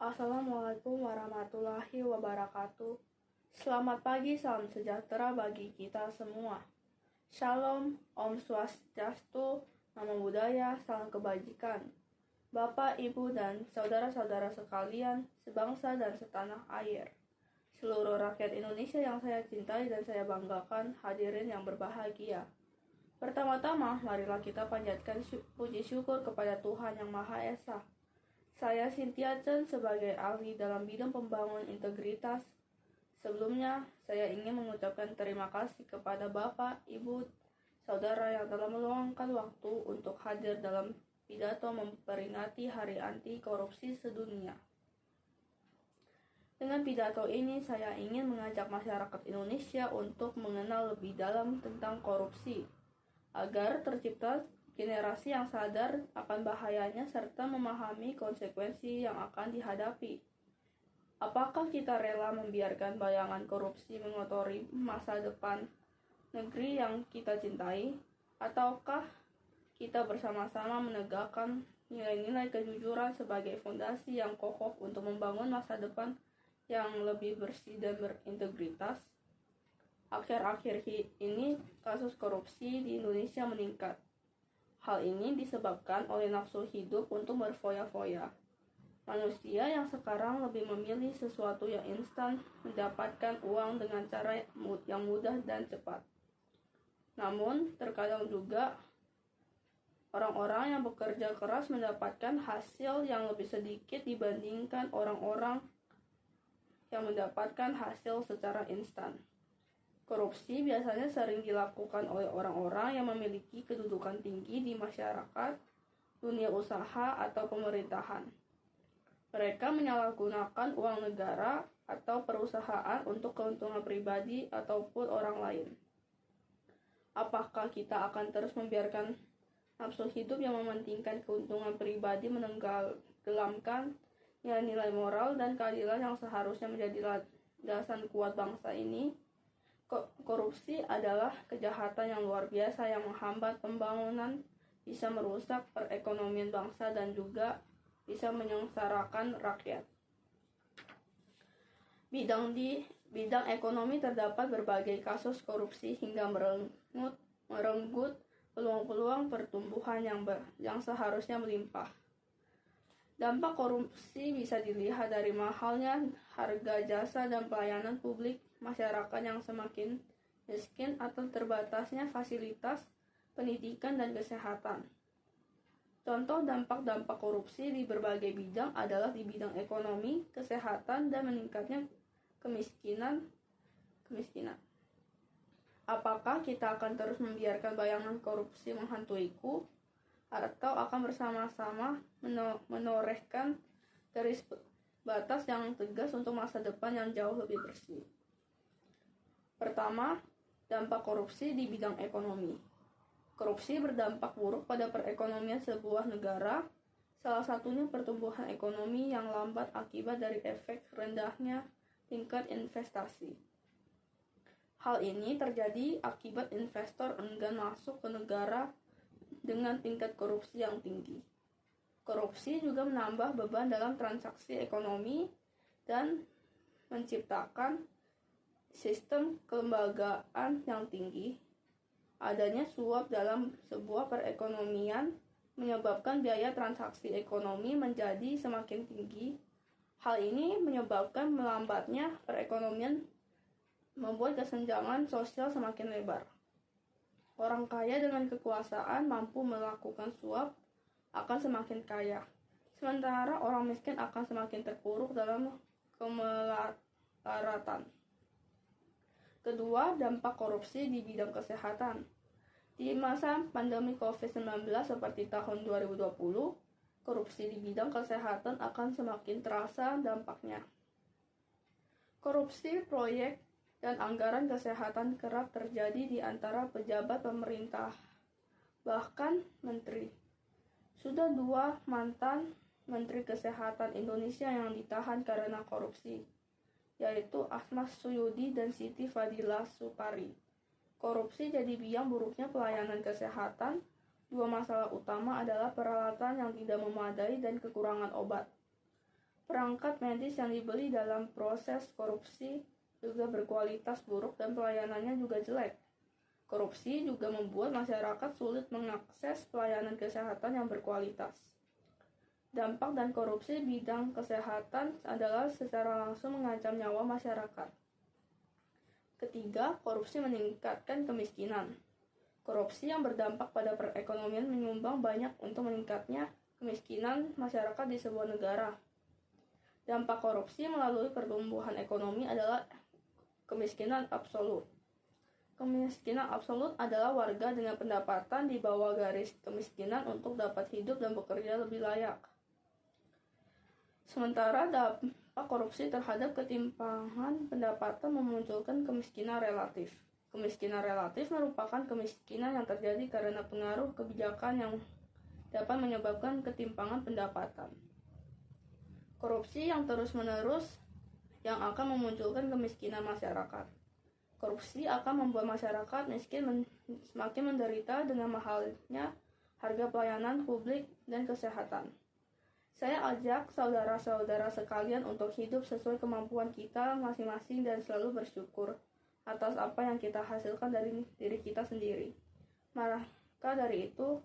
Assalamualaikum warahmatullahi wabarakatuh. Selamat pagi, salam sejahtera bagi kita semua. Shalom, Om Swastiastu, Namo Buddhaya, salam kebajikan. Bapak, Ibu, dan saudara-saudara sekalian, sebangsa dan setanah air. Seluruh rakyat Indonesia yang saya cintai dan saya banggakan, hadirin yang berbahagia. Pertama-tama, marilah kita panjatkan puji syukur kepada Tuhan Yang Maha Esa. Saya Cynthia Chen sebagai ahli dalam bidang pembangunan integritas. Sebelumnya, saya ingin mengucapkan terima kasih kepada Bapak, Ibu, Saudara yang telah meluangkan waktu untuk hadir dalam pidato memperingati Hari Anti Korupsi Sedunia. Dengan pidato ini, saya ingin mengajak masyarakat Indonesia untuk mengenal lebih dalam tentang korupsi, agar tercipta generasi yang sadar akan bahayanya serta memahami konsekuensi yang akan dihadapi. Apakah kita rela membiarkan bayangan korupsi mengotori masa depan negeri yang kita cintai? Ataukah kita bersama-sama menegakkan nilai-nilai kejujuran sebagai fondasi yang kokoh untuk membangun masa depan yang lebih bersih dan berintegritas? Akhir-akhir ini, kasus korupsi di Indonesia meningkat. Hal ini disebabkan oleh nafsu hidup untuk berfoya-foya. Manusia yang sekarang lebih memilih sesuatu yang instan, mendapatkan uang dengan cara yang mudah dan cepat. Namun, terkadang juga orang-orang yang bekerja keras mendapatkan hasil yang lebih sedikit dibandingkan orang-orang yang mendapatkan hasil secara instan. Korupsi biasanya sering dilakukan oleh orang-orang yang memiliki kedudukan tinggi di masyarakat, dunia usaha, atau pemerintahan. Mereka menyalahgunakan uang negara atau perusahaan untuk keuntungan pribadi ataupun orang lain. Apakah kita akan terus membiarkan nafsu hidup yang mementingkan keuntungan pribadi menenggelamkan nilai-nilai moral dan keadilan yang seharusnya menjadi landasan kuat bangsa ini? Korupsi adalah kejahatan yang luar biasa yang menghambat pembangunan, bisa merusak perekonomian bangsa dan juga bisa menyengsarakan rakyat. Di bidang ekonomi terdapat berbagai kasus korupsi hingga merenggut peluang-peluang pertumbuhan yang seharusnya melimpah. Dampak korupsi bisa dilihat dari mahalnya harga jasa dan pelayanan publik, masyarakat yang semakin miskin atau terbatasnya fasilitas pendidikan dan kesehatan. Contoh dampak-dampak korupsi di berbagai bidang adalah di bidang ekonomi, kesehatan, dan meningkatnya kemiskinan. Apakah kita akan terus membiarkan bayangan korupsi menghantuiku, atau akan bersama-sama menorehkan garis batas yang tegas untuk masa depan yang jauh lebih bersih? Pertama, dampak korupsi di bidang ekonomi. Korupsi berdampak buruk pada perekonomian sebuah negara, salah satunya pertumbuhan ekonomi yang lambat akibat dari efek rendahnya tingkat investasi. Hal ini terjadi akibat investor enggan masuk ke negara dengan tingkat korupsi yang tinggi. Korupsi juga menambah beban dalam transaksi ekonomi dan menciptakan sistem kelembagaan yang tinggi. Adanya suap dalam sebuah perekonomian menyebabkan biaya transaksi ekonomi menjadi semakin tinggi. Hal ini menyebabkan melambatnya perekonomian, membuat kesenjangan sosial semakin lebar. Orang kaya dengan kekuasaan mampu melakukan suap akan semakin kaya, sementara orang miskin akan semakin terpuruk dalam kemelaratan. Kedua, dampak korupsi di bidang kesehatan. Di masa pandemi COVID-19 seperti tahun 2020, korupsi di bidang kesehatan akan semakin terasa dampaknya. Korupsi proyek dan anggaran kesehatan kerap terjadi di antara pejabat pemerintah, bahkan menteri. Sudah 2 mantan Menteri Kesehatan Indonesia yang ditahan karena korupsi, yaitu Ahmad Suyudi dan Siti Fadila Supari. Korupsi jadi biang buruknya pelayanan kesehatan. 2 masalah utama adalah peralatan yang tidak memadai dan kekurangan obat. Perangkat medis yang dibeli dalam proses korupsi juga berkualitas buruk dan pelayanannya juga jelek. Korupsi juga membuat masyarakat sulit mengakses pelayanan kesehatan yang berkualitas. Dampak dan korupsi bidang kesehatan adalah secara langsung mengancam nyawa masyarakat. Ketiga, korupsi meningkatkan kemiskinan. Korupsi yang berdampak pada perekonomian menyumbang banyak untuk meningkatnya kemiskinan masyarakat di sebuah negara. Dampak korupsi melalui pertumbuhan ekonomi adalah kemiskinan absolut. Kemiskinan absolut adalah warga dengan pendapatan di bawah garis kemiskinan untuk dapat hidup dan bekerja lebih layak. Sementara dampak korupsi terhadap ketimpangan pendapatan memunculkan kemiskinan relatif. Kemiskinan relatif merupakan kemiskinan yang terjadi karena pengaruh kebijakan yang dapat menyebabkan ketimpangan pendapatan. Korupsi yang terus-menerus yang akan memunculkan kemiskinan masyarakat. Korupsi akan membuat masyarakat miskin semakin menderita dengan mahalnya harga pelayanan publik dan kesehatan. Saya ajak saudara-saudara sekalian untuk hidup sesuai kemampuan kita masing-masing dan selalu bersyukur atas apa yang kita hasilkan dari diri kita sendiri. Maka dari itu,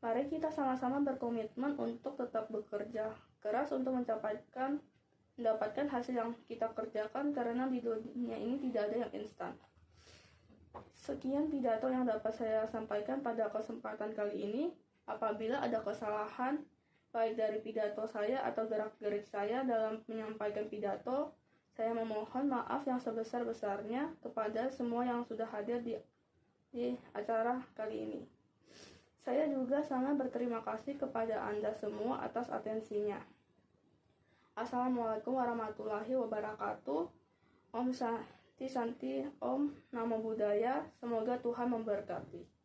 mari kita sama-sama berkomitmen untuk tetap bekerja keras untuk mendapatkan hasil yang kita kerjakan, karena di dunia ini tidak ada yang instan. Sekian pidato yang dapat saya sampaikan pada kesempatan kali ini. Apabila ada kesalahan baik dari pidato saya atau gerak-gerik saya dalam menyampaikan pidato, saya memohon maaf yang sebesar-besarnya kepada semua yang sudah hadir di acara kali ini. Saya juga sangat berterima kasih kepada Anda semua atas atensinya. Assalamualaikum warahmatullahi wabarakatuh. Om Santi, Om Namo Buddhaya. Semoga Tuhan memberkati.